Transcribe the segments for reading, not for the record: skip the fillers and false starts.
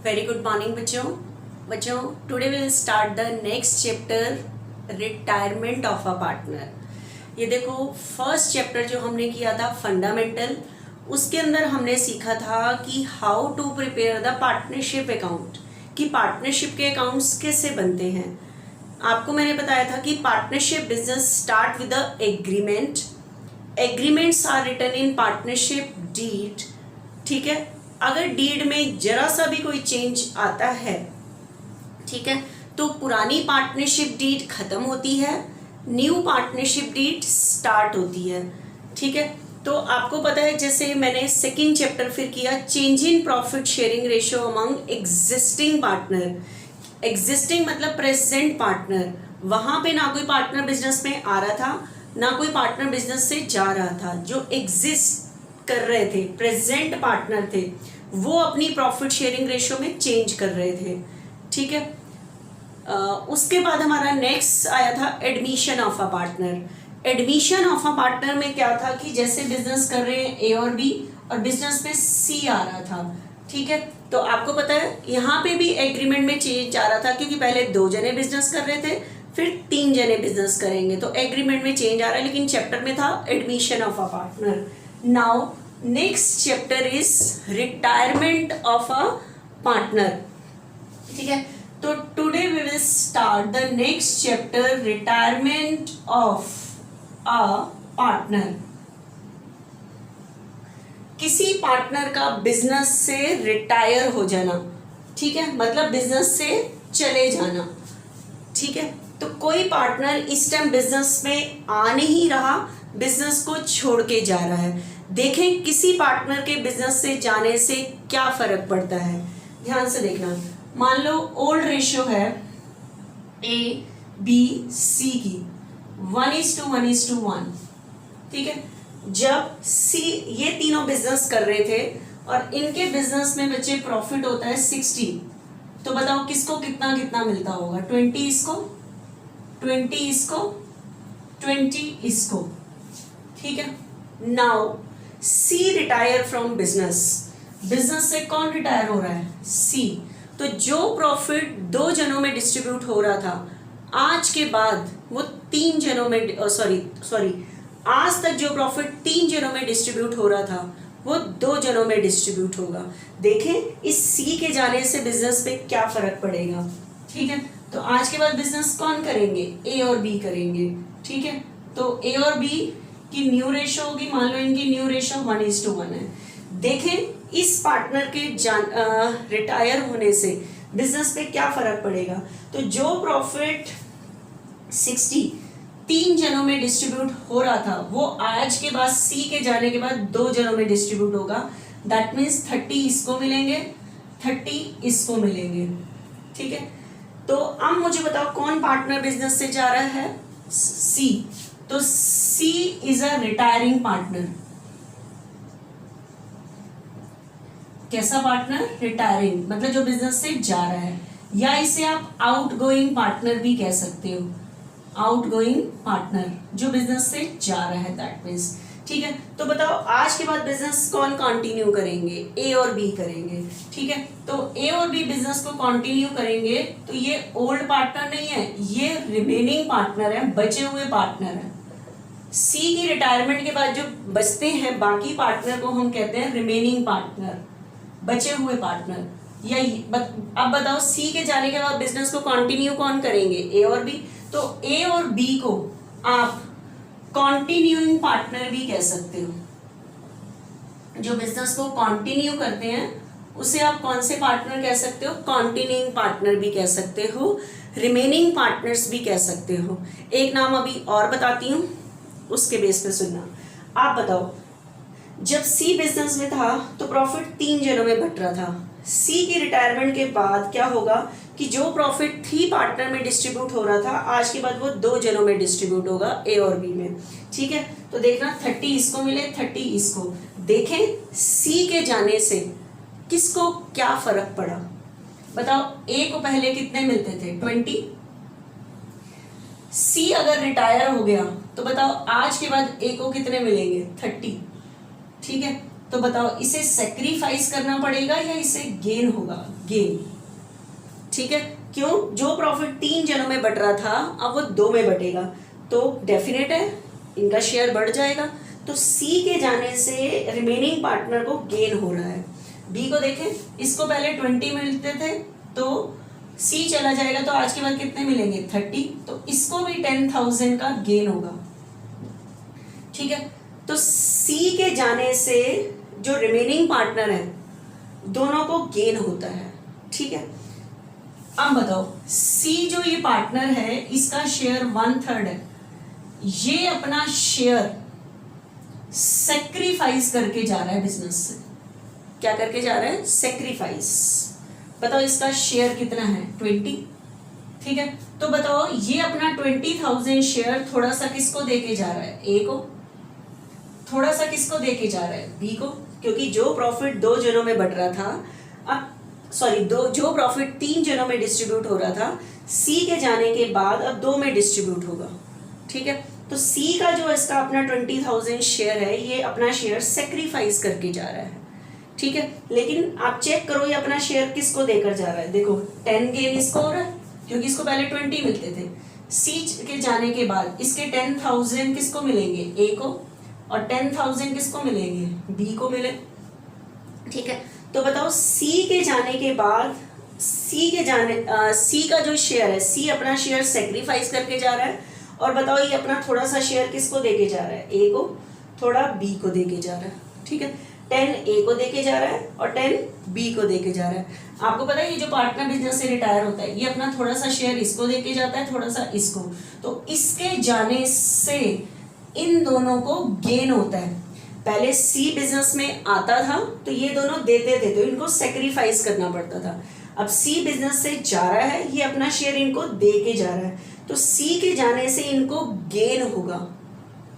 Very good morning बच्चों today will start the next chapter retirement of a partner. ये देखो first chapter जो हमने किया था फंडामेंटल, उसके अंदर हमने सीखा था कि how to prepare the partnership account, कि पार्टनरशिप के अकाउंट्स कैसे बनते हैं। आपको मैंने बताया था कि partnership business start with the agreement, agreements are written in partnership deed. ठीक है, अगर डीड में जरा सा भी कोई चेंज आता है, ठीक है, तो पुरानी पार्टनरशिप डीड खत्म होती है, न्यू पार्टनरशिप डीड स्टार्ट होती है। ठीक है, तो आपको पता है जैसे मैंने सेकंड चैप्टर फिर किया change in profit sharing ratio among existing partner. Existing मतलब प्रेजेंट पार्टनर, वहां पे ना कोई पार्टनर बिजनेस में आ रहा था, ना कोई पार्टनर बिजनेस से जा रहा था। जो एग्जिस्ट कर रहे थे, प्रेजेंट पार्टनर थे, वो अपनी प्रॉफिट शेयरिंग रेशियो में चेंज कर रहे थे। ठीक है, उसके बाद हमारा नेक्स्ट आया था admission of a partner. Admission of a partner में क्या था कि जैसे बिजनेस कर रहे हैं ए और बी और बिजनेस में सी आ रहा था। ठीक है, तो आपको पता है यहाँ पे भी एग्रीमेंट में चेंज आ रहा था, क्योंकि पहले 2 जने बिजनेस कर रहे थे, फिर 3 जने बिजनेस करेंगे, तो एग्रीमेंट में चेंज आ रहा है, लेकिन चैप्टर में था admission of a partner. Now next chapter is retirement of a partner. ठीक है, तो today we will start the next chapter retirement of a partner. किसी पार्टनर का बिजनेस से रिटायर हो जाना, ठीक है, मतलब बिजनेस से चले जाना। ठीक है, तो कोई पार्टनर इस टाइम बिजनेस में आ नहीं रहा, बिजनेस को छोड़ के जा रहा है। देखें किसी पार्टनर के बिजनेस से जाने से क्या फर्क पड़ता है, ध्यान से देखना। मान लो ओल्ड रेशियो है ए बी सी की 1:1:1। ठीक है, जब सी ये तीनों बिजनेस कर रहे थे और इनके बिजनेस में बच्चे प्रॉफिट होता है 60, तो बताओ किसको कितना कितना मिलता होगा। 20 इसको, 20 इसको, 20 इसको। ठीक है, now C retire from business. Business से कौन रिटायर हो रहा है, सी। तो जो प्रॉफिट 2 जनों में डिस्ट्रीब्यूट हो रहा था, आज के बाद वो 3 जनों में आज तक जो प्रॉफिट 3 जनों में डिस्ट्रीब्यूट हो रहा था, वो 2 जनों में डिस्ट्रीब्यूट होगा। देखें इस सी के जाने से बिजनेस पे क्या फर्क पड़ेगा। ठीक है, तो आज के बाद बिजनेस कौन करेंगे, ए और बी करेंगे। ठीक है, तो ए और बी की न्यू रेशो होगी, मान लो इनकी न्यू रेशो 1:1 है। देखें इस पार्टनर के रिटायर होने से बिजनेस पे क्या फर्क पड़ेगा। तो जो प्रॉफिट 60 3 जनों में डिस्ट्रीब्यूट हो रहा था, वो आज के बाद सी के जाने के बाद 2 जनों में डिस्ट्रीब्यूट होगा। दैट मीन्स 30 इसको मिलेंगे, 30 इसको मिलेंगे। ठीक है, तो अब मुझे बताओ कौन पार्टनर बिजनेस से जा रहा है, सी। तो सी इज अ रिटायरिंग पार्टनर। कैसा पार्टनर, रिटायरिंग, मतलब जो बिजनेस से जा रहा है, या इसे आप आउटगोइंग पार्टनर भी कह सकते हो। आउटगोइंग पार्टनर जो बिजनेस से जा रहा है, दैट मीन्स। ठीक है, तो बताओ आज के बाद बिजनेस कौन कंटिन्यू करेंगे, ए और बी करेंगे। ठीक है, तो ए और बी बिजनेस को कंटिन्यू करेंगे, तो ये ओल्ड पार्टनर नहीं है, ये रिमेनिंग पार्टनर है, बचे हुए पार्टनर है। सी की रिटायरमेंट के बाद जो बचते हैं बाकी पार्टनर को हम कहते हैं रिमेनिंग पार्टनर, बचे हुए पार्टनर। या अब बताओ सी के जाने के बाद बिजनेस को कंटिन्यू कौन करेंगे, ए और बी। तो ए और बी को आप कंटिन्यूइंग पार्टनर भी कह सकते हो। जो बिजनेस को कंटिन्यू करते हैं उसे आप कौन से पार्टनर कह सकते हो, कंटिन्यूइंग पार्टनर भी कह सकते हो, रिमेनिंग पार्टनर्स भी कह सकते हो। एक नाम अभी और बताती हूँ, उसके बेस पे सुनना। आप बताओ जब सी बिजनेस में था तो प्रॉफिट 3 जनों में बट रहा था। सी की रिटायरमेंट के बाद क्या होगा कि जो प्रॉफिट 3 पार्टनर में डिस्ट्रीब्यूट हो रहा था, आज के बाद वो 2 जनों में डिस्ट्रीब्यूट होगा, ए और बी में। ठीक है, तो देखना 30 इसको मिले, 30 इसको। देखें सी के जाने से किसको क्या फर्क पड़ा, बताओ। ए को पहले कितने मिलते थे, 20। सी अगर रिटायर हो गया तो बताओ आज के बाद ए को कितने मिलेंगे, 30। ठीक है, तो बताओ इसे सेक्रीफाइस करना पड़ेगा या इसे गेन होगा? गेन। ठीक है, क्यों? जो प्रॉफिट 3 जनों में बट रहा था अब वो 2 में बटेगा, तो डेफिनेट है इनका शेयर बढ़ जाएगा। तो सी के जाने से रिमेनिंग पार्टनर को गेन हो रहा है। बी को देखें, इसको पहले 20 मिलते थे तो सी चला जाएगा तो आज के बाद कितने मिलेंगे? 30। तो इसको भी 10,000 का गेन होगा। ठीक है, तो सी के जाने से जो रिमेनिंग पार्टनर है दोनों को गेन होता है। ठीक है, अब बताओ सी जो ये पार्टनर है इसका शेयर 1/3 है, ये अपना शेयर सेक्रीफाइस करके जा रहा है बिजनेस से। क्या करके जा रहा है? सेक्रीफाइस। बताओ इसका शेयर कितना है? 20। ठीक है, तो बताओ ये अपना 20,000 शेयर थोड़ा सा किसको देके जा रहा है? ए को। थोड़ा सा किसको देके जा रहा है? बी को, क्योंकि जो प्रॉफिट 2 जनों में बट रहा था अब जो प्रॉफिट 3 जनों में डिस्ट्रीब्यूट हो रहा था सी के जाने के बाद अब 2 में डिस्ट्रीब्यूट होगा। ठीक है, तो सी का जो इसका अपना 20,000 शेयर है ये अपना शेयर सेक्रीफाइस करके जा रहा है। ठीक है, लेकिन आप चेक करो ये अपना शेयर किसको देकर जा रहा है। देखो 10 गेन इसको हो रहा है क्योंकि इसको पहले 20 मिलते थे। सी के जाने के बाद इसके 10,000 किसको मिलेंगे? ए को, और 10,000 किसको मिलेंगे? बी को मिले। ठीक है, तो बताओ सी के जाने के बाद सी का जो शेयर है, सी अपना शेयर सेक्रीफाइस करके जा रहा है, और बताओ ये अपना थोड़ा सा शेयर किसको देके जा रहा है? ए को, थोड़ा बी को देके जा रहा है। ठीक है, 10 ए को देके जा रहा है और 10 बी को देके जा रहा है। आपको पता है ये जो पार्टनर बिजनेस से रिटायर होता है ये अपना थोड़ा सा शेयर इसको देके जाता है, थोड़ा सा इसको, तो इसके जाने से इन दोनों को गेन होता है। पहले सी बिजनेस में आता था तो ये दोनों देते थे तो इनको सेक्रीफाइस करना पड़ता था। अब सी बिजनेस से जा रहा है, ये अपना शेयर इनको दे के जा रहा है, तो सी के जाने से इनको गेन होगा।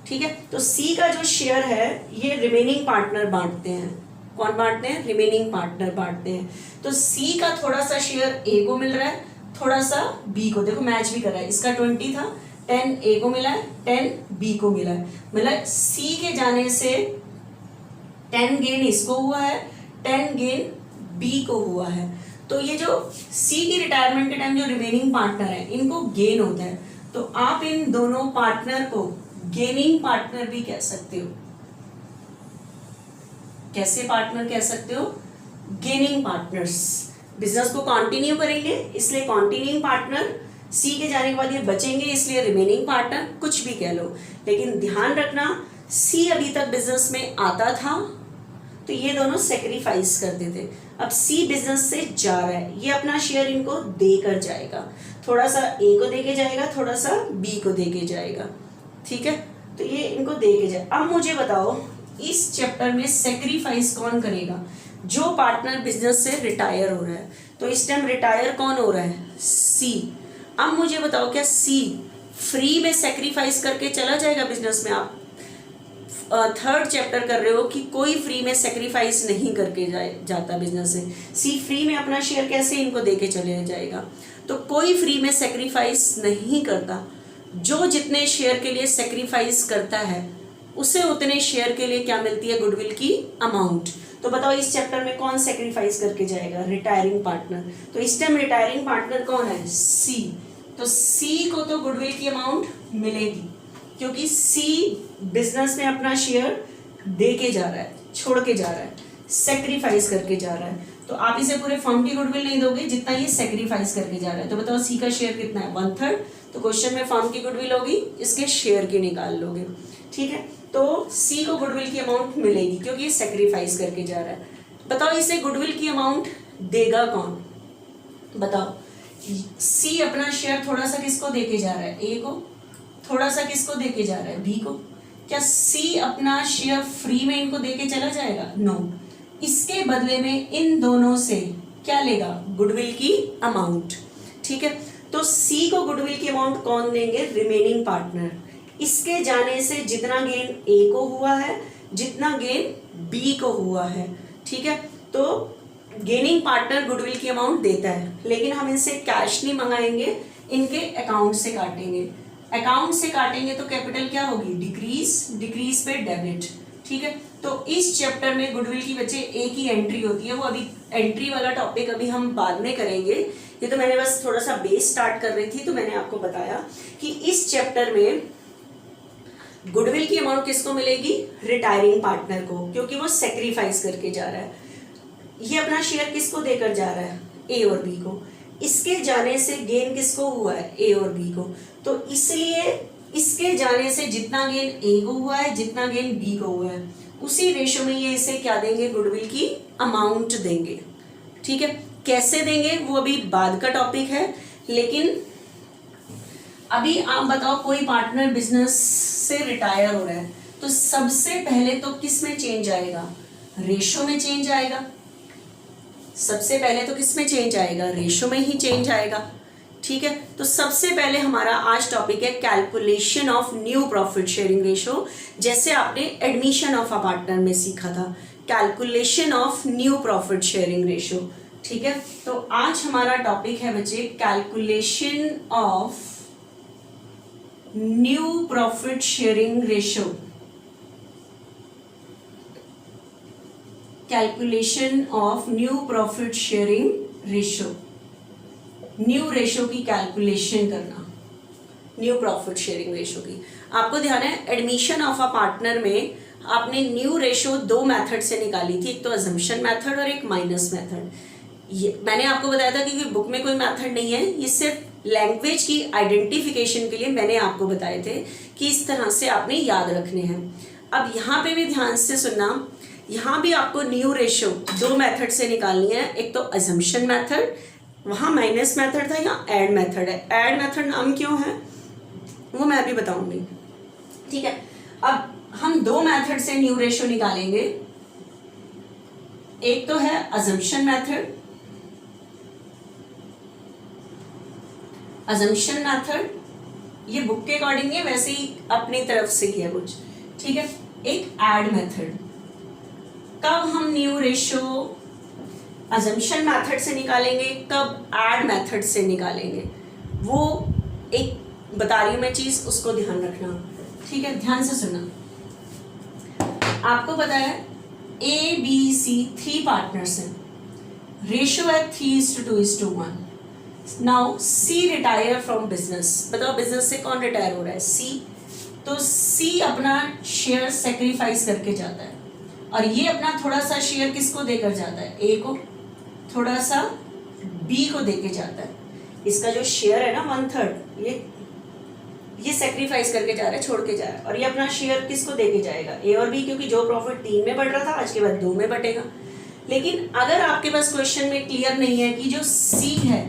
ठीक है, तो सी का जो शेयर है ये रिमेनिंग पार्टनर बांटते हैं। कौन बांटते हैं? रिमेनिंग पार्टनर बांटते हैं। तो सी का थोड़ा सा शेयर ए को मिल रहा है, थोड़ा सा बी को। देखो मैच भी कर रहा है, इसका 20 था, 10 ए को मिला है, 10 बी को मिला है। मतलब सी के जाने से 10 गेन इसको हुआ है, 10 गेन बी को हुआ है। तो ये जो सी की रिटायरमेंट के टाइम जो रिमेनिंग पार्टनर है इनको गेन होता है। तो आप इन दोनों पार्टनर को गेनिंग पार्टनर भी कह सकते हो। कैसे पार्टनर कह सकते हो? Gaining partners. बिजनेस को कंटिन्यू करेंगे इसलिए कंटिन्यूइंग पार्टनर, सी के जाने के बाद ये बचेंगे इसलिए रिमेनिंग पार्टनर, कुछ भी कह लो। लेकिन ध्यान रखना सी अभी तक बिजनेस में आता था तो ये दोनों सेक्रीफाइस करते थे। अब सी बिजनेस से जा रहा है, ये अपना शेयर इनको देकर जाएगा, थोड़ा सा ए को देके जाएगा, थोड़ा सा बी को देके जाएगा। ठीक है, तो ये इनको देके जाए। अब मुझे बताओ इस चैप्टर में सेक्रीफाइस कौन करेगा? जो पार्टनर बिजनेस से रिटायर हो रहा है। तो इस टाइम रिटायर कौन हो रहा है? सी। अब मुझे बताओ क्या सी फ्री में सेक्रीफाइस करके चला जाएगा बिजनेस में? आप 3rd चैप्टर कर रहे हो कि कोई फ्री में सेक्रीफाइस नहीं करके जाता बिजनेस से। सी फ्री में अपना शेयर कैसे इनको देके चले जाएगा? तो कोई फ्री में सेक्रीफाइस नहीं करता। जो जितने शेयर के लिए सेक्रीफाइस करता है उसे उतने शेयर के लिए क्या मिलती है? गुडविल की अमाउंट। तो बताओ इस चैप्टर में कौन सेक्रीफाइस करके जाएगा? Retiring partner. तो इस टाइम रिटायरिंग पार्टनर कौन है? सी। तो सी को तो गुडविल की अमाउंट मिलेगी क्योंकि सी बिजनेस में अपना शेयर दे के जा रहा है, छोड़ के जा रहा है, सेक्रीफाइस करके जा रहा है। तो आप इसे पूरे फर्म की गुडविल नहीं दोगे जितना ये सेक्रीफाइस करके जा रहा है। तो बताओ सी का शेयर कितना है? 1/3। तो क्वेश्चन में फर्म की गुडविल होगी, इसके शेयर की निकाल लोगे। ठीक है, तो सी को गुडविल की अमाउंट मिलेगी क्योंकि ये सेक्रीफाइस करके जा रहा है। बताओ इसे गुडविल की अमाउंट देगा कौन? बताओ सी अपना शेयर थोड़ा सा किसको देके जा रहा है? ए को। थोड़ा सा किसको देके जा रहा है? बी को। क्या सी अपना शेयर फ्री में इनको देके चला जाएगा? नो। इसके बदले में इन दोनों से क्या लेगा? गुडविल की अमाउंट। ठीक है, तो सी को गुडविल की अमाउंट कौन देंगे? Remaining partner. इसके जाने से जितना गेन ए को हुआ है, जितना गेन बी को हुआ है। ठीक है, तो गेनिंग पार्टनर गुडविल की अमाउंट देता है, लेकिन हम इनसे कैश नहीं मंगाएंगे, इनके अकाउंट से काटेंगे। अकाउंट से काटेंगे तो कैपिटल क्या होगी? डिक्रीज। डिक्रीज पे डेबिट। ठीक है, तो इस चैप्टर में गुडविल की बच्चे एक ही एंट्री होती है, वो अभी एंट्री वाला टॉपिक अभी हम बाद में करेंगे। ये तो मैंने बस थोड़ा सा बेस स्टार्ट कर रही थी, तो मैंने आपको बताया कि इस चैप्टर में गुडविल की अमाउंट किसको मिलेगी, रिटायरिंग पार्टनर को, क्योंकि वो सेक्रीफाइस करके जा रहा है। ये अपना शेयर किसको देकर जा रहा है, ए और बी को। इसके जाने से गेन किसको हुआ है, ए और बी को। तो इसलिए इसके जाने से जितना गेन ए को हुआ है, जितना गेन बी को हुआ है, उसी रेशो में ये इसे क्या देंगे, गुडविल की अमाउंट देंगे। ठीक है, कैसे देंगे वो अभी बाद का टॉपिक है। लेकिन अभी आप बताओ, कोई पार्टनर बिजनेस से रिटायर हो रहा है, तो सबसे पहले तो किस में चेंज आएगा, रेशो में चेंज आएगा। सबसे पहले तो किस में चेंज आएगा, रेशो में ही चेंज आएगा। ठीक है, तो सबसे पहले हमारा आज टॉपिक है calculation of new profit sharing ratio. जैसे आपने एडमिशन ऑफ अ पार्टनर में सीखा था, calculation of new profit sharing ratio. ठीक है, तो आज हमारा टॉपिक है बच्चे calculation of new profit sharing ratio. Calculation of new profit sharing ratio, new ratio की कैलकुलेशन करना, न्यू प्रॉफिट शेयरिंग रेशो की। आपको ध्यान है, एडमिशन ऑफ अ पार्टनर में आपने न्यू रेशो दो मेथड से निकाली थी, एक तो अजम्पशन मेथड और एक माइनस मेथड। ये मैंने आपको बताया था कि बुक में कोई मेथड नहीं है, ये सिर्फ लैंग्वेज की आइडेंटिफिकेशन के लिए मैंने आपको बताए थे कि इस तरह से आपने याद रखने हैं। अब यहाँ पे भी ध्यान से सुनना, यहाँ भी आपको न्यू रेशो दो मेथड से निकालनी है, एक तो अजम्पशन मेथड, वहाँ माइनस मेथड था, यहाँ ऐड मेथड है। ऐड मेथड नाम क्यों है वो मैं अभी बताऊंगी। ठीक है, अब हम दो मेथड से न्यू रेशो निकालेंगे। एक तो है अजम्पशन मेथड, अजम्पशन मेथड ये बुक के अकॉर्डिंग है, वैसे ही अपनी तरफ से किया कुछ। ठीक है, एक ऐड मेथड। कब हम न्यू रेशो अजम्पशन मेथड से निकालेंगे, कब ऐड मेथड से निकालेंगे, वो एक बता रही हूं मैं चीज, उसको ध्यान रखना। ठीक है, ध्यान से सुनना। आपको पता है ए बी सी 3 पार्टनर्स हैं, रेशो है 3:2:1। Now C retire from business. बताओ बिजनेस से कौन रिटायर हो रहा है, सी। तो सी अपना शेयर सेक्रीफाइस करके जाता है, और ये अपना थोड़ा सा शेयर किसको देकर जाता है, ए को, थोड़ा सा बी को देके जाता है। इसका जो शेयर है ना 1/3, ये सेक्रीफाइस करके जा रहा है, छोड़ के जा रहा है, और ये अपना शेयर किसको देके जाएगा, ए और बी, क्योंकि जो प्रॉफिट 3 में बढ़ रहा था आज के बाद 2 में बटेगा। लेकिन अगर आपके पास क्वेश्चन में क्लियर नहीं है कि जो सी है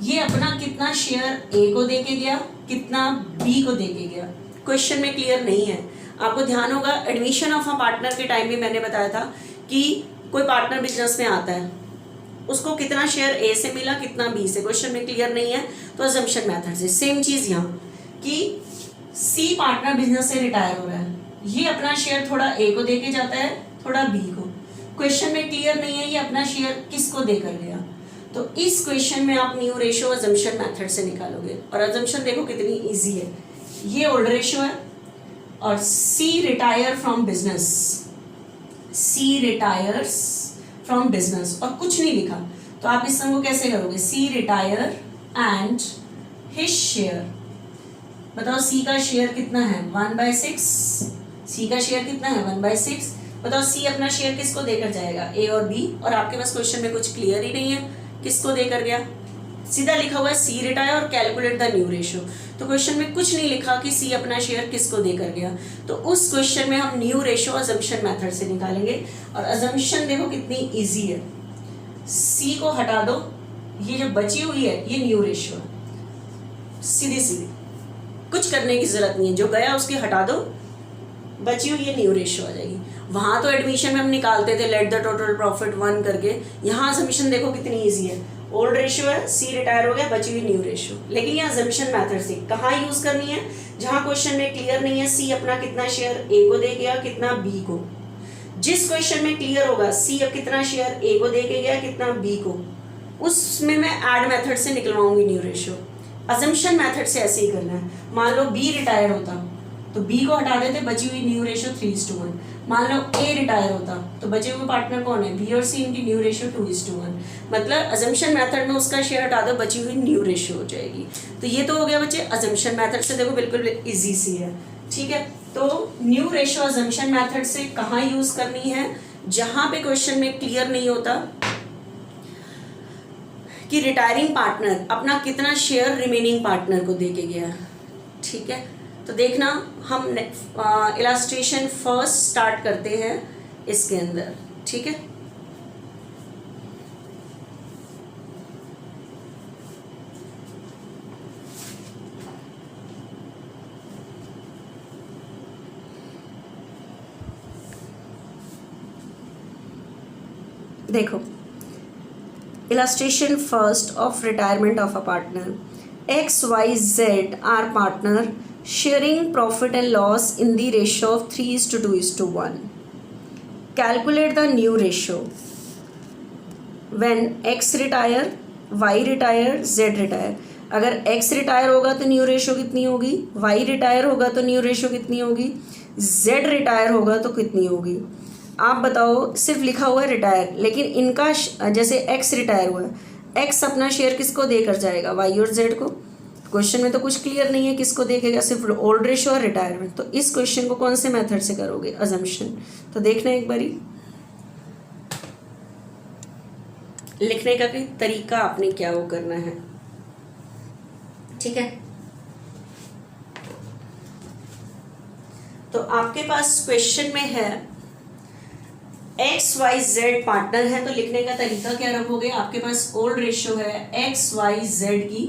ये अपना कितना शेयर ए को देके गया, कितना बी को देके गया, क्वेश्चन में क्लियर नहीं है। आपको ध्यान होगा, एडमिशन ऑफ अ पार्टनर के टाइम भी मैंने बताया था कि कोई पार्टनर बिजनेस में आता है, उसको कितना शेयर ए से मिला, कितना बी से, क्वेश्चन में क्लियर नहीं है, तो अजम्पशन मेथड से। सेम चीज यहाँ कि सी पार्टनर बिजनेस से रिटायर हो रहा है, ये अपना शेयर थोड़ा ए को देके जाता है, थोड़ा बी को, क्वेश्चन में क्लियर नहीं है ये अपना शेयर किसको देकर गया। तो इस क्वेश्चन में आप न्यू रेशो अजम्पशन मेथड से निकालोगे, और अजम्पशन देखो कितनी इजी है। ये ओल्ड रेशो है, और C retire from business, C retires from business, और कुछ नहीं लिखा, तो आप इस सम को कैसे करोगे, C retire and his share. बताओ सी का शेयर कितना है, 1/6। सी का शेयर कितना है, 1/6। बताओ सी अपना शेयर किसको देकर जाएगा, ए और बी, और आपके पास क्वेश्चन में कुछ क्लियर ही नहीं है किसको देकर गया, सीधा लिखा हुआ है सी रिटायर और कैलकुलेट द न्यू रेशो। तो क्वेश्चन में कुछ नहीं लिखा कि सी अपना शेयर किसको देकर गया, तो उस क्वेश्चन में हम न्यू रेशो अजम्पशन मेथड से निकालेंगे। और अजम्पशन देखो कितनी इजी है, सी को हटा दो, ये जो बची हुई है ये न्यू रेशो है, सीधी सीधी, कुछ करने की जरूरत नहीं है, जो गया उसके हटा दो, बची हुई ये न्यू रेशो आ जाएगी। वहां तो एडमिशन में हम निकालते थे लेट द टोटल प्रॉफिट 1 करके, यहाँ अजम्पशन देखो कितनी इजी है, ओल्ड रेशियो है, सी रिटायर हो गया, बची हुई न्यू रेशियो। लेकिन ये अजम्पशन मेथड से कहाँ यूज करनी है, जहां क्वेश्चन में क्लियर नहीं है सी अपना कितना शेयर ए को दे गया, कितना बी को। जिस क्वेश्चन में क्लियर होगा सी अब कितना शेयर ए को दे के गया, कितना बी को, उसमें मैं ऐड मेथड से निकलवाऊंगी न्यू रेशियो। अजम्पशन मेथड से ऐसे ही करना है। मान लो बी रिटायर होता, तो बी को हटा देते, बची हुई न्यू रेशियो 3:1। मान लो ए रिटायर होता तो बचे हुए पार्टनर कौन है, बी और सी, इनकी न्यू रेशियो 2:1। मतलब अजम्पशन मेथड में उसका शेयर हटा दो, बची हुई न्यू रेशियो हो जाएगी। तो ये तो हो गया बच्चे अजम्पशन मेथड से, देखो बिल्कुल इजी सी है। ठीक है, तो न्यू रेशियो अजम्पशन मेथड से कहाँ यूज करनी है, जहां पे क्वेश्चन में क्लियर नहीं होता कि रिटायरिंग पार्टनर अपना कितना शेयर रिमेनिंग पार्टनर को दे के गया। ठीक है, तो देखना हम इलास्ट्रेशन फर्स्ट स्टार्ट करते हैं इसके अंदर। ठीक है, देखो illustration first of retirement of a partner. XYZ are partner sharing profit and loss in the ratio of 3:2:1. Calculate the new ratio when X retire, Y retire, Z retire. अगर X retire होगा तो new ratio कितनी होगी, Y retire होगा तो new ratio कितनी होगी, Z retire होगा तो कितनी होगी। आप बताओ, सिर्फ लिखा हुआ है रिटायर, लेकिन इनका जैसे एक्स रिटायर हुआ है, एक्स अपना शेयर किसको देकर जाएगा, वाई और जेड को। क्वेश्चन में तो कुछ क्लियर नहीं है किसको देखेगा, सिर्फ ओल्ड रेशियो और रिटायरमेंट। तो इस क्वेश्चन को कौन से मेथड से करोगे, अजम्पशन। तो देखना एक बारी, लिखने का कोई तरीका आपने क्या वो करना है। ठीक है, तो आपके पास क्वेश्चन में है एक्स वाई जेड पार्टनर है, तो लिखने का तरीका क्या रखोगे, आपके पास ओल्ड रेशियो है एक्स वाई जेड की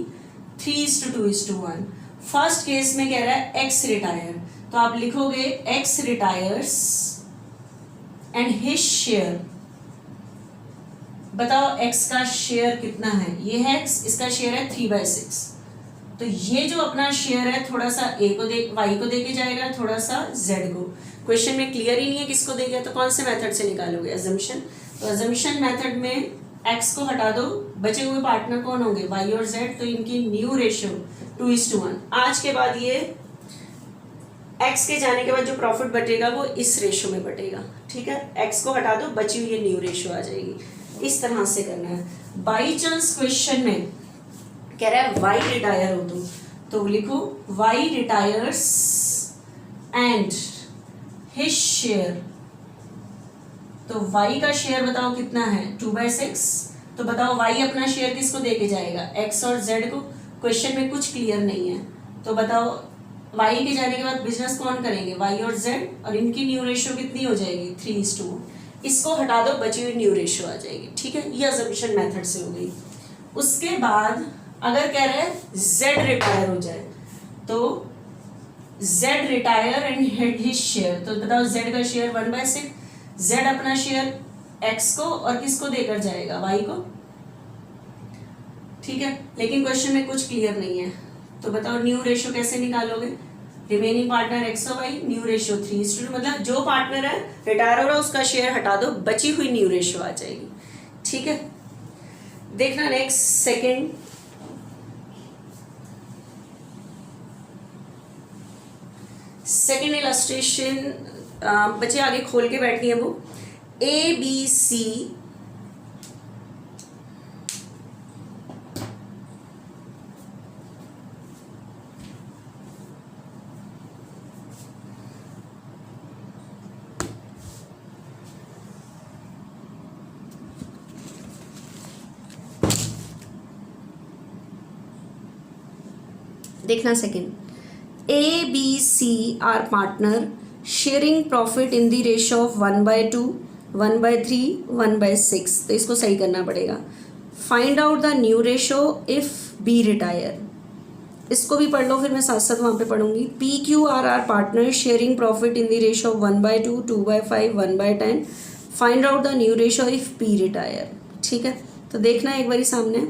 3:2:1। फर्स्ट केस में कह रहा है एक्स रिटायर, तो आप लिखोगे x retires and his share. बताओ एक्स का शेयर कितना है, ये है एक्स, इसका शेयर है 3/6। तो ये जो अपना शेयर है थोड़ा सा ए को दे, वाई को देके जाएगा, थोड़ा सा जेड को। क्वेश्चन में क्लियर ही नहीं है किसको देगा, तो कौन से मेथड से निकालोगे, अजम्पशन। तो अजम्पशन मेथड में एक्स को हटा दो, बचे हुए पार्टनर कौन होंगे, वाई और जेड, तो इनकी न्यू रेशियो 2:1। आज के बाद ये एक्स के जाने के बाद जो प्रॉफिट बटेगा वो इस रेशियो में बटेगा। ठीक है, एक्स को हटा दो, बची हुई न्यू रेशियो आ जाएगी। इस तरह से करना है। बाई चांस क्वेश्चन में कह रहा है वाई रिटायर हो तो लिखो Y retires and his share. तो y का शेयर बताओ कितना है, 2/6। तो बताओ y अपना शेयर किसको देके जाएगा, x और z को। क्वेश्चन में कुछ क्लियर नहीं है, तो बताओ y के जाने के बाद बिजनेस कौन करेंगे, y और z, और इनकी न्यू रेशियो कितनी हो जाएगी, 3:1। इसको हटा दो, बची हुई न्यू रेशियो आ जाएगी। ठीक है, ये अजम्पशन मेथड से हो गई। उसके बाद अगर कह रहे हैं z रिटायर हो जाए, तो z retire and his share, तो बताओ z का शेयर 1/6, z अपना शेयर x को और किसको देकर जाएगा, y को। ठीक है, लेकिन क्वेश्चन में कुछ क्लियर नहीं है, तो बताओ न्यू रेशियो कैसे निकालोगे, रिमेनिंग पार्टनर x और y, न्यू रेशियो 3:2, मतलब जो पार्टनर है रिटायर हो रहा है उसका शेयर हटा दो, बची हुई न्यू रेशियो आ जाएगी। ठीक है, देखना नेक्स्ट सेकेंड इलस्ट्रेशन। बच्चे आगे खोल के बैठनी है वो, ए बी सी देखना second, A, B, C are partner sharing profit in the ratio of 1/2, 1/3, 1/6। तो इसको सही करना पड़ेगा। Find out the new ratio if B retire। इसको भी पढ़ लो, फिर मैं साथ साथ वहाँ पे पढ़ूंगी। P, Q are our partner sharing profit in the ratio of 1/2, 2/5, 1/10। Find out the new ratio if P retire। ठीक है, तो देखना एक बारी सामने,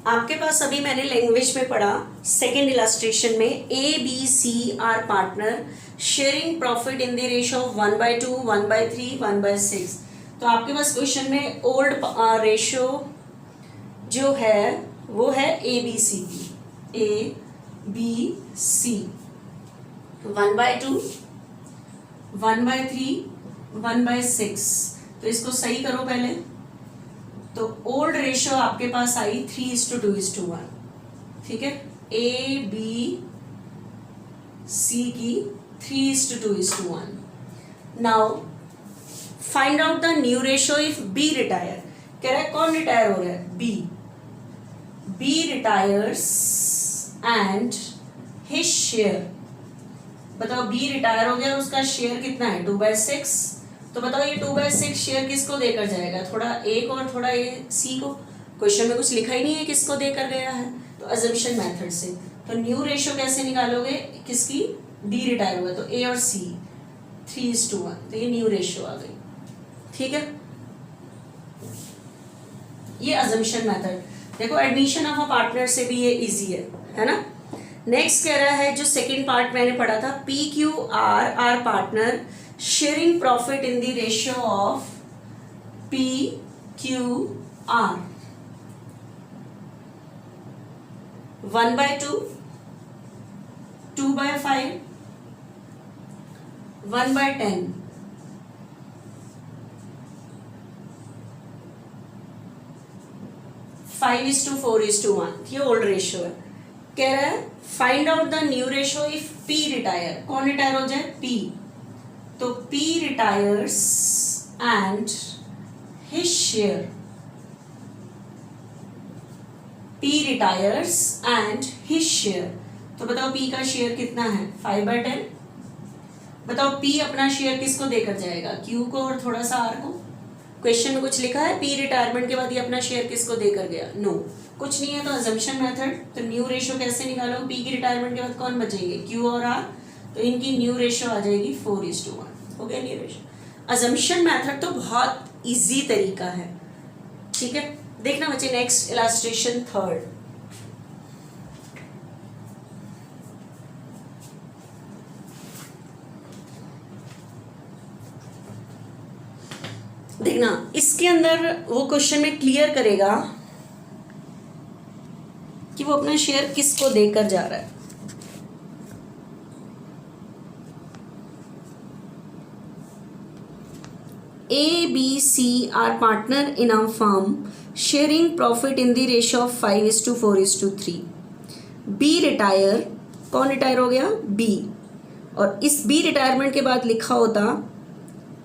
आपके पास अभी मैंने लैंग्वेज में पढ़ा सेकेंड इलस्ट्रेशन में, A B C are partner sharing profit in the ratio of 1/2, 1/3, 1/6। तो आपके पास क्वेश्चन में ओल्ड रेशियो जो है वो है ABC की, ABC 1/2, 1/3, 1/6। तो इसको सही करो पहले। तो ओल्ड रेशियो आपके पास आई 3:2:1, ठीक है। ABC की 3:2:1। Now find out the new ratio if B retire. कह रहा है कौन रिटायर हो रहा है? B retires and his share. बताओ B रिटायर हो गया, उसका शेयर कितना है? 2/6। तो बताओ ये 2/6 शेयर किसको देकर जाएगा? थोड़ा A को और थोड़ा C को। क्वेश्चन में कुछ लिखा ही नहीं है किसको देकर गया है, तो अजम्पशन मेथड से। तो न्यू रेशियो कैसे निकालोगे? किसकी? D रिटायर हुआ, तो A और C 3:1। तो ये न्यू रेशियो आ गई, ठीक है। ये अजम्पशन मेथड। देखो एडमिशन ऑफ अ पार्टनर से भी ये इजी है ना। नेक्स्ट कह रहा है, जो सेकंड पार्ट मैंने पढ़ा था, PQR are partner sharing profit in the ratio of PQR 1/2, 2/5, 1/10। Five is to 4:1। ये ओल्ड रेशियो है। कह रहा है find out the new ratio if P retire. कौन रिटायर हो जाए? P। तो P retires and his share. P retires and his share. तो बताओ P का शेयर कितना है? 5/10। बताओ P अपना शेयर किसको देकर जाएगा? Q को और थोड़ा सा R को। क्वेश्चन में कुछ लिखा है P रिटायरमेंट के बाद ये अपना शेयर किसको देकर गया? नो, कुछ नहीं है। तो अजम्पशन मेथड। तो न्यू रेशियो कैसे निकालोगे? P की रिटायरमेंट के बाद कौन बचेंगे? Q और R। तो इनकी न्यू रेशियो आ जाएगी 4:1। हो गया न्यू रेशियो। अजम्पशन मेथड तो बहुत इजी तरीका है, ठीक है। देखना बच्चे नेक्स्ट इलस्ट्रेशन थर्ड। देखना इसके अंदर वो क्वेश्चन में क्लियर करेगा कि वो अपना शेयर किसको देकर जा रहा है। ABC are partner in a firm sharing profit in the ratio of 5:4:3। B retire. कौन रिटायर हो गया? B। और इस B रिटायरमेंट के बाद लिखा होता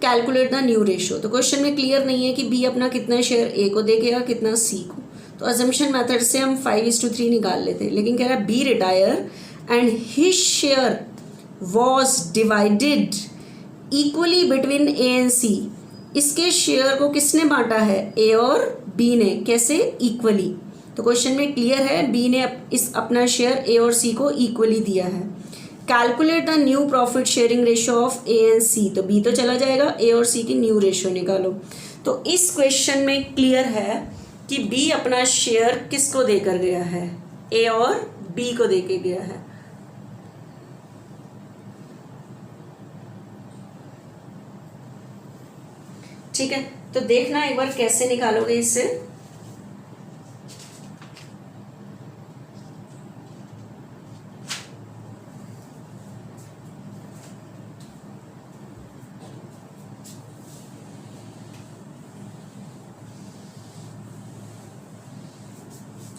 कैलकुलेट द न्यू रेशियो। तो क्वेश्चन में क्लियर नहीं है कि B अपना कितना शेयर A को देगा, कितना C को। तो अजम्पशन मेथड से हम 5:3 निकाल लेते हैं। लेकिन कह रहा है B retire and his share was divided equally between A and C। इसके शेयर को किसने बांटा है? A और B ने। कैसे? इक्वली। तो क्वेश्चन में क्लियर है B ने इस अपना शेयर A और C को इक्वली दिया है। Calculate the new profit sharing ratio of A and C। तो B तो चला जाएगा, A और C की न्यू रेशियो निकालो। तो इस क्वेश्चन में क्लियर है कि B अपना शेयर किसको देकर गया है? A और B को देकर गया है। ठीक है, तो देखना एक बार कैसे निकालोगे इससे।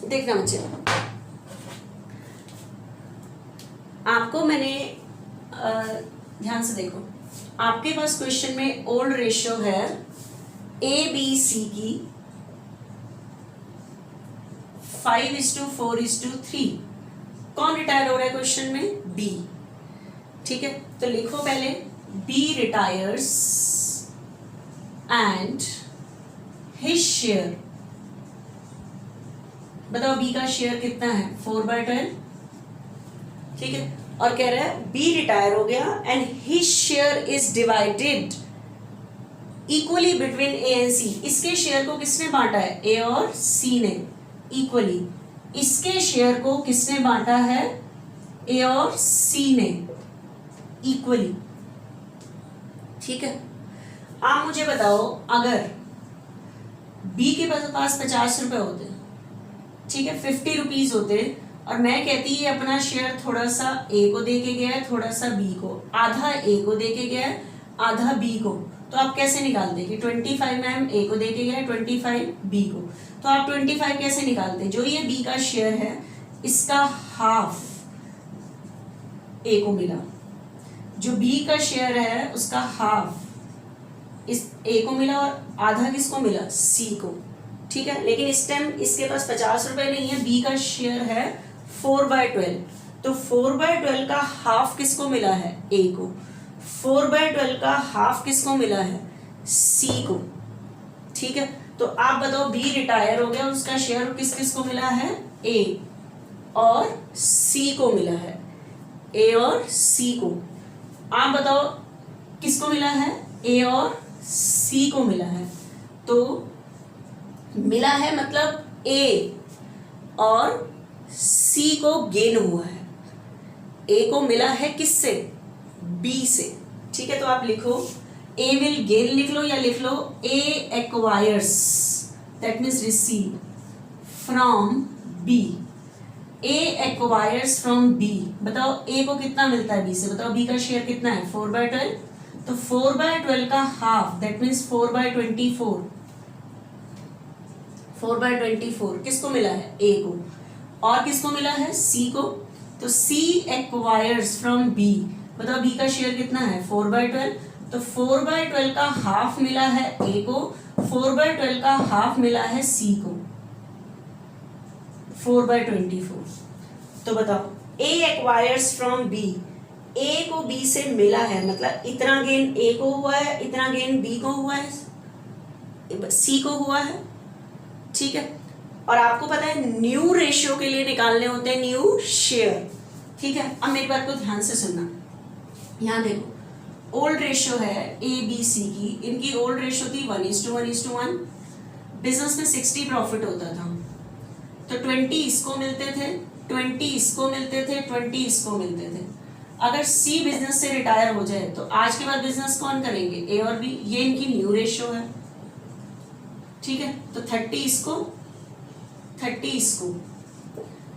देखना बच्चे, आपको मैंने ध्यान से देखो, आपके पास क्वेश्चन में ओल्ड रेशियो है ABC की 5:4:3। कौन रिटायर हो रहा है क्वेश्चन में? B। ठीक है, तो लिखो पहले B retires and his share. बताओ B का शेयर कितना है? 4/10। ठीक है, और कह रहा है B रिटायर हो गया and his share is divided equally between A and C। इसके शेयर को किसने बांटा है? A और C ने इक्वली। इसके शेयर को किसने बांटा है? A और C ने। इक्वली। ठीक है, आप मुझे बताओ अगर बी के पास 50 रुपए होते, ठीक है, 50 रुपीज होते, और मैं कहती है अपना शेयर थोड़ा सा ए को दे के गया है, थोड़ा सा बी को, आधा ए को दे के गया है, आधा बी को, तो आप कैसे निकालते कि 25 मैम ए को दे के गया है, 25 बी को, तो आप 25 कैसे निकालते? जो ये बी का शेयर है इसका हाफ ए को मिला, जो बी का शेयर है उसका हाफ इस ए को मिला, और आधा किसको मिला? सी को। ठीक है, लेकिन इस टाइम इसके पास 50 रुपए नहीं है, बी का शेयर है 4/12, तो 4/12 का हाफ किसको मिला है? ए को। 4/12 का हाफ किसको मिला है? सी को। ठीक है, तो आप बताओ बी रिटायर हो गया, उसका शेयर किस किस को मिला है? ए और सी को मिला है, ए और सी को। आप बताओ किसको मिला है? ए और सी को मिला है, तो मिला है मतलब ए और सी को गेन हुआ है। ए को मिला है किससे? बी से। ठीक है, तो आप लिखो ए विल गेन, लिख लो या लिख लो A acquires, that means receive from B. A acquires from B. बताओ ए को कितना मिलता है बी से? बताओ बी का शेयर कितना है? 4/12, तो 4/12 का हाफ दैट मीन्स 4/24, 4/24 किसको मिला है? ए को। और किसको मिला है? सी को। तो सी एक्वायर्स फ्रॉम बी। बताओ बी का शेयर कितना है? 4/12, तो 4/12 का हाफ मिला है ए को, 4/12 का हाफ मिला है सी को, 4/24। तो बताओ ए एक्वायर्स फ्रॉम बी, ए को बी से मिला है, मतलब इतना गेन ए को हुआ है, इतना गेन बी को हुआ है, सी को हुआ है। ठीक है, और आपको पता है न्यू रेशियो के लिए निकालने होते हैं न्यू शेयर। ठीक है, अब मेरी बात को ध्यान से सुनना। यहाँ देखो ओल्ड रेशियो है ए बी सी की, इनकी ओल्ड रेशियो थी 1:1:1। बिजनेस में 60 प्रॉफिट होता था, तो 20 इसको मिलते थे, 20 इसको मिलते थे, 20 इसको मिलते थे। अगर सी बिजनेस से रिटायर हो जाए तो आज के बाद बिजनेस कौन करेंगे? ए और बी। ये इनकी न्यू रेशियो है। ठीक है, तो 30 इसको, 30 इसको।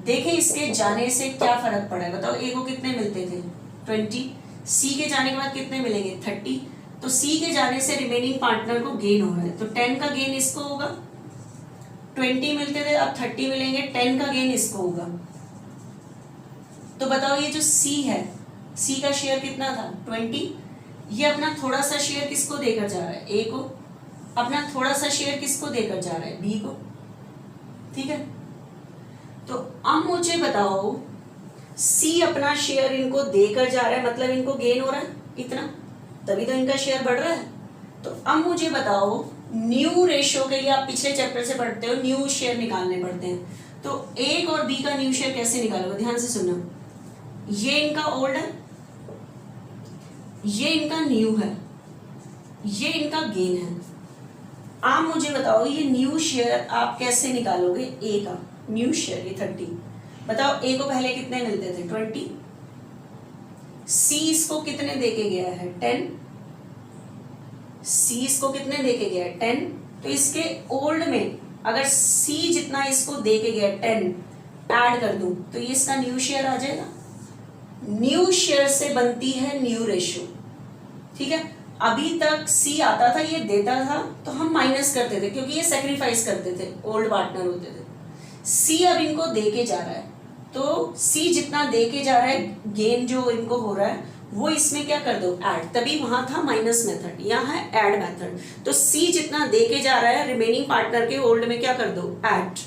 देखें इसके जाने से क्या फर्क पड़ा है? बताओ ए को कितने मिलते थे? 20, सी के जाने के बाद कितने मिलेंगे? 30, तो सी के जाने से रिमेनिंग पार्टनर को गेन हो रहा है, तो 10 का गेन इसको होगा। 20 मिलते थे, अब 30 मिलेंगे, 10 का गेन इसको होगा। तो बताओ ये जो सी है, सी का शेयर कितना था? 20। ये अपना थोड़ा सा शेयर किसको देकर जा रहा है? ए को। अपना थोड़ा सा शेयर किसको देकर जा रहा है? बी को। ठीक है, तो अब मुझे बताओ सी अपना शेयर इनको देकर जा रहा है, मतलब इनको गेन हो रहा है इतना, तभी तो इनका शेयर बढ़ रहा है। तो अब मुझे बताओ न्यू रेशियो के लिए, आप पिछले चैप्टर से पढ़ते हो, न्यू शेयर निकालने पड़ते हैं। तो एक और बी का न्यू शेयर कैसे निकालोगे? ध्यान से सुनना। ये इनका ओल्ड है, ये इनका न्यू है, ये इनका गेन है। आप मुझे बताओ ये न्यू शेयर आप कैसे निकालोगे? ए का न्यू शेयर ये 30। बताओ ए को पहले कितने मिलते थे? 20। सी इसको कितने देके गया है? 10। सी इसको कितने देके गया है? 10। तो इसके ओल्ड में अगर सी जितना इसको देके गया 10 ऐड कर दूं तो ये इसका न्यू शेयर आ जाएगा। न्यू शेयर से बनती है न्यू रेशियो। ठीक है, अभी तक सी आता था, ये देता था, तो हम माइनस करते थे क्योंकि ये सेक्रीफाइस करते थे, ओल्ड पार्टनर होते थे। सी अब इनको दे के जा रहा है, तो सी जितना दे के जा रहा है, गेन जो इनको हो रहा है, वो इसमें क्या कर दो? ऐड। तभी वहां था माइनस मेथड, यहाँ है ऐड मेथड। तो सी जितना दे के जा रहा है रिमेनिंग पार्टनर के ओल्ड में क्या कर दो? ऐड।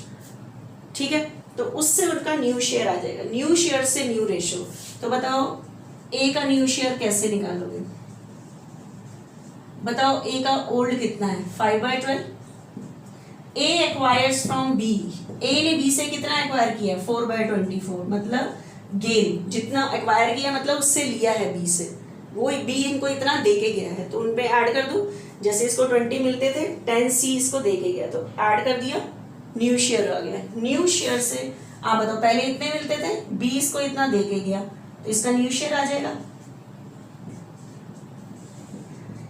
ठीक है, तो उससे उनका न्यू शेयर आ जाएगा। न्यू शेयर से न्यू रेशियो। तो बताओ ए का न्यू शेयर कैसे निकालोगे? बताओ ए का ओल्ड कितना है? 5/12। ए एक्वायर्स फ्रॉम बी, ए ने बी से कितना एक्वायर किया? 4/24, मतलब गेन जितना एक्वायर किया मतलब उससे लिया है बी से, वो बी इनको इतना दे के गया है, तो उनपे ऐड कर दो। जैसे इसको 20 मिलते थे, 10 सी इसको दे के गया, तो ऐड कर दिया, न्यू शेयर आ गया। न्यू शेयर से आप बताओ पहले इतने मिलते थे, बी इसको इतना दे के गया, तो इसका न्यू शेयर आ जाएगा।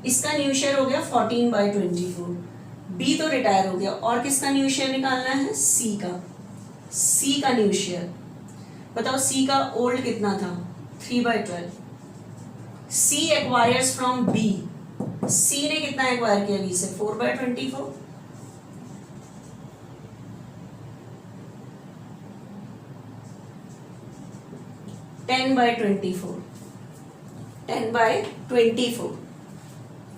इसका न्यू शेयर हो गया 14/24, बी तो रिटायर हो गया, और किसका न्यू शेयर निकालना है, सी का, सी का न्यू शेयर। बताओ सी का ओल्ड कितना था, 3/12, सी एक्वायर्स फ्रॉम बी, सी ने कितना एक्वायर किया बी से, 4/24, टेन बाई ट्वेंटी फोर,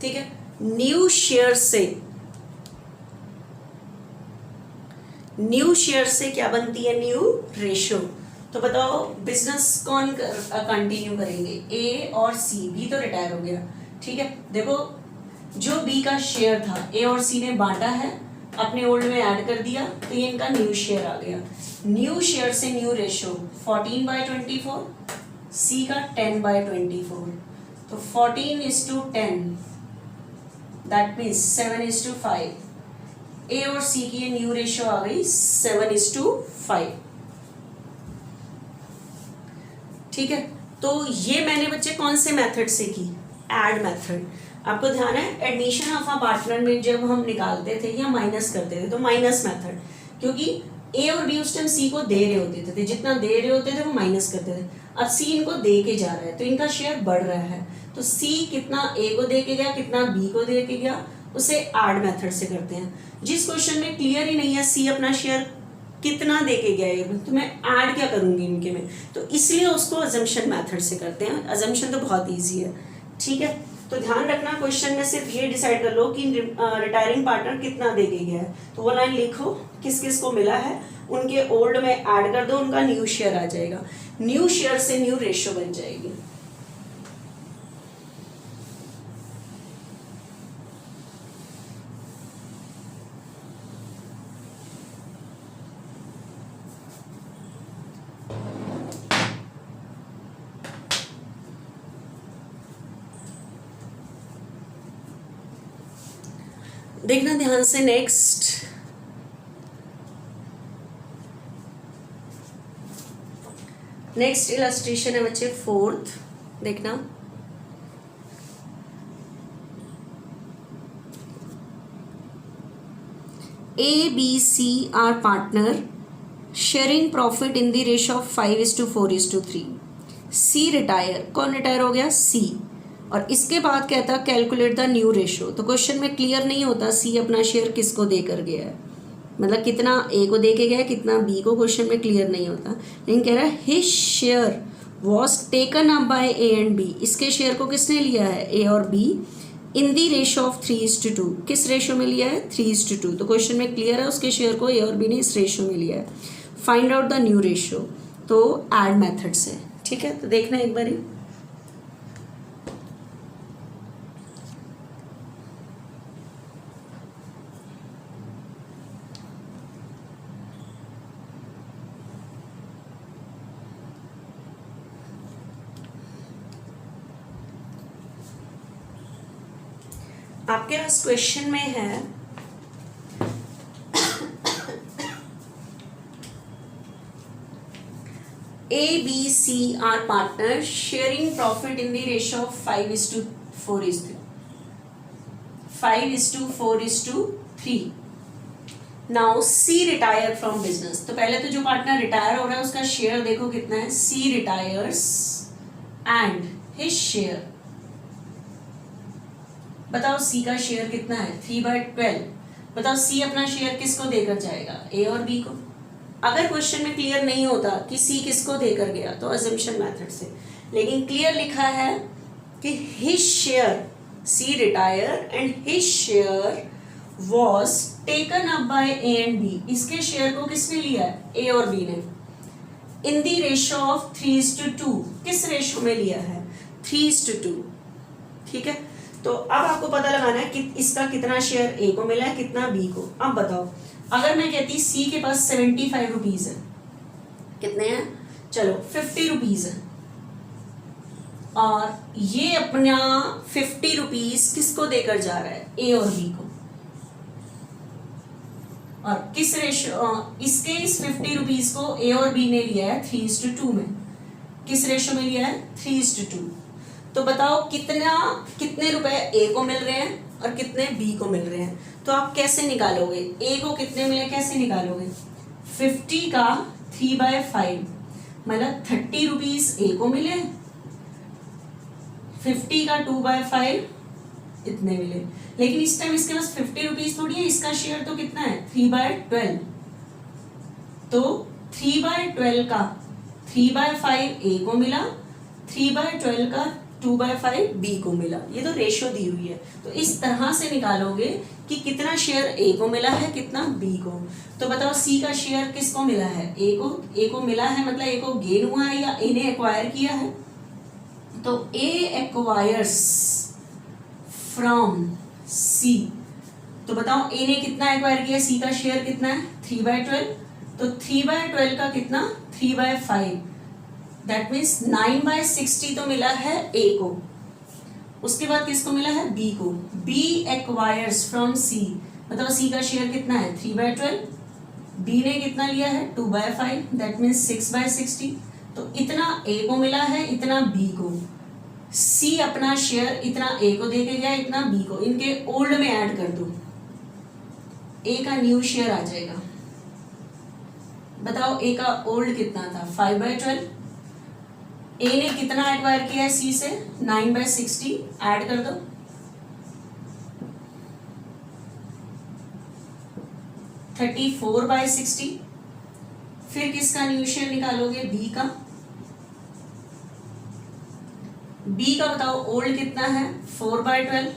ठीक है। न्यू शेयर से क्या बनती है, न्यू रेशो। तो बताओ बिजनेस कौन कंटिन्यू करेंगे, ए और सी, बी तो रिटायर हो गया, ठीक है। देखो जो बी का शेयर था ए और सी ने बांटा है, अपने ओल्ड में ऐड कर दिया, तो ये इनका न्यू शेयर आ गया। न्यू शेयर से न्यू रेशो 14/24, सी का 10/24, तो 14:10, दैट मीन्स 7:5। ए और सी की ये न्यू रेशो आ गई 7:5, ठीक है। तो ये मैंने बच्चे कौन से मेथड से की, ऐड मेथड। आपको ध्यान है एडमिशन ऑफ अ पार्टनर में जब हम निकालते थे या माइनस करते थे तो माइनस मेथड, क्योंकि ए और बी उस टाइम सी को दे रहे होते थे, जितना दे रहे होते थे वो माइनस करते थे। अब सी इनको दे के जा रहा है तो इनका शेयर बढ़ रहा है, तो सी कितना ए को दे के गया, कितना बी को दे के गया, उसे ऐड मेथड से करते हैं। जिस क्वेश्चन में क्लियर ही नहीं है सी अपना शेयर कितना दे के गया है तो मैं ऐड क्या करूंगी इनके में, तो इसलिए उसको अजम्पशन मेथड से करते हैं। अजम्पशन तो बहुत ईजी है, ठीक है। तो ध्यान रखना क्वेश्चन में सिर्फ ये डिसाइड कर लो कि रिटायरिंग पार्टनर कितना दे के गया है, तो वो लाइन लिखो किस किस को मिला है, उनके ओल्ड में ऐड कर दो, उनका न्यू शेयर आ जाएगा, न्यू शेयर से न्यू रेशो बन जाएगी। देखना ध्यान से, नेक्स्ट इलस्ट्रेशन है बच्चे 4th, देखना। A B C are partner sharing profit in the ratio of 5:4:3। C retire, कौन रिटायर हो गया, सी, और इसके बाद कहता कैलकुलेट द न्यू रेशो। तो क्वेश्चन में क्लियर नहीं होता सी अपना शेयर किसको देकर गया है, मतलब कितना ए को दे के गया, कितना बी को, क्वेश्चन में क्लियर नहीं होता। लेकिन कह रहा है his share was taken up by A and B, इसके शेयर को किसने लिया है, ए और B, in the ratio of 3:2, किस रेशो में लिया है, 3:2। तो क्वेश्चन में क्लियर है उसके शेयर को ए और बी ने इस रेशो में लिया है। Find out the new ratio, तो ऐड मेथड से, ठीक है। तो देखना एक बारी, आपके पास क्वेश्चन में है A B C are partner sharing profit in the ratio of 5:4:3। Now C retire from business. तो पहले तो जो पार्टनर रिटायर हो रहा है उसका शेयर देखो कितना है, सी रिटायर्स एंड हिज शेयर। बताओ सी का शेयर कितना है, 3/12। बताओ सी अपना शेयर किसको देकर जाएगा, ए और बी को। अगर क्वेश्चन में क्लियर नहीं होता कि सी किसको देकर गया तो अजम्पशन मेथड से, लेकिन क्लियर लिखा है कि his share, C retire and his share was taken up by A and B, इसके शेयर को किसने लिया है, ए और बी ने, इन दी रेशो ऑफ 3:2। किस रेशो में लिया है, 3:2, ठीक है। तो अब आपको पता लगाना है कि इसका कितना शेयर ए को मिला है, कितना बी को। अब बताओ अगर मैं कहती सी के पास 75 रुपीज है, कितने हैं, चलो 50 रुपीज है, और ये अपना 50 रुपीज किसको देकर जा रहा है, ए और बी को, और किस रेशो, इसके इस 50 रुपीज को ए और बी ने लिया है 3:2 में, किस रेशो में लिया है, 3:2। तो बताओ कितने रुपए ए को मिल रहे हैं और कितने बी को मिल रहे हैं। तो आप कैसे निकालोगे, ए को कितने मिले कैसे निकालोगे। 50 का 3/5 मतलब 30 रुपीज ए को मिले, 50 का 2/5 इतने मिले। लेकिन इस टाइम इसके पास 50 रुपीज थोड़ी है, इसका शेयर तो कितना है 3/12। तो 3/12 का 3/5 ए को मिला, 3/12 का 2/5 बी को मिला। ये तो रेशियो दी हुई है। तो इस तरह से निकालोगे कि कितना शेयर ए को मिला है कितना बी को। तो बताओ सी का शेयर किसको मिला है, ए को मिला है मतलब ए को गेन हुआ है या ए ने एक्वायर किया है। तो ए एक्वायर्स फ्रॉम सी। तो बताओ ए ने कितना एक्वायर किया, सी का शेयर कितना है 3/12। तो 3/12 का कितना 3/5 दैट मीन्स 9/60 तो मिला है ए को। उसके बाद किसको मिला है बी को। बी एक्वायर्स फ्रॉम सी मतलब सी का शेयर कितना है 3/12, बी ने कितना लिया है 2/5 दैट मीन्स 6/60। तो इतना ए को मिला है इतना बी को। सी अपना शेयर इतना ए को दे के गया इतना बी को, इनके ओल्ड में ऐड कर दो, ए का न्यू शेयर आ जाएगा। बताओ ए का ओल्ड कितना था 5/12, ए ने कितना एक्वायर किया है सी से 9/60 ऐड कर दो, (34/60). फिर किसका न्यू शेयर निकालोगे बी का। बी का बताओ ओल्ड कितना है 4/12,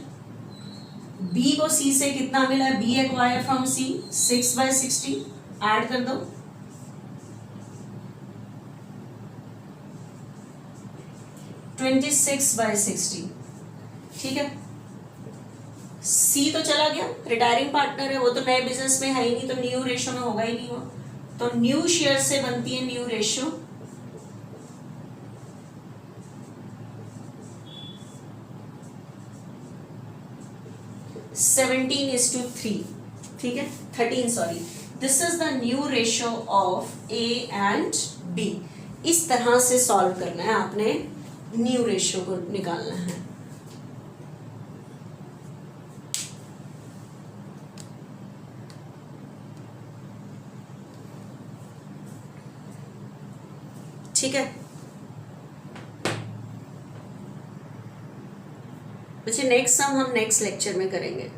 बी को सी से कितना मिला है B acquire from C 6/60 add कर दो, 26/60। ठीक है, सी तो चला गया, रिटायरिंग पार्टनर है, वो तो नए बिजनेस में है ही नहीं, तो न्यू रेशियो में होगा ही नहीं वो। तो न्यू शेयर से बनती है न्यू रेशियो 17:3। ठीक है 13 sorry. This is the new ratio of A and B. इस तरह से सॉल्व करना है आपने, न्यू रेशियो को निकालना है। ठीक है बच्चे, नेक्स्ट सम हम नेक्स्ट लेक्चर में करेंगे।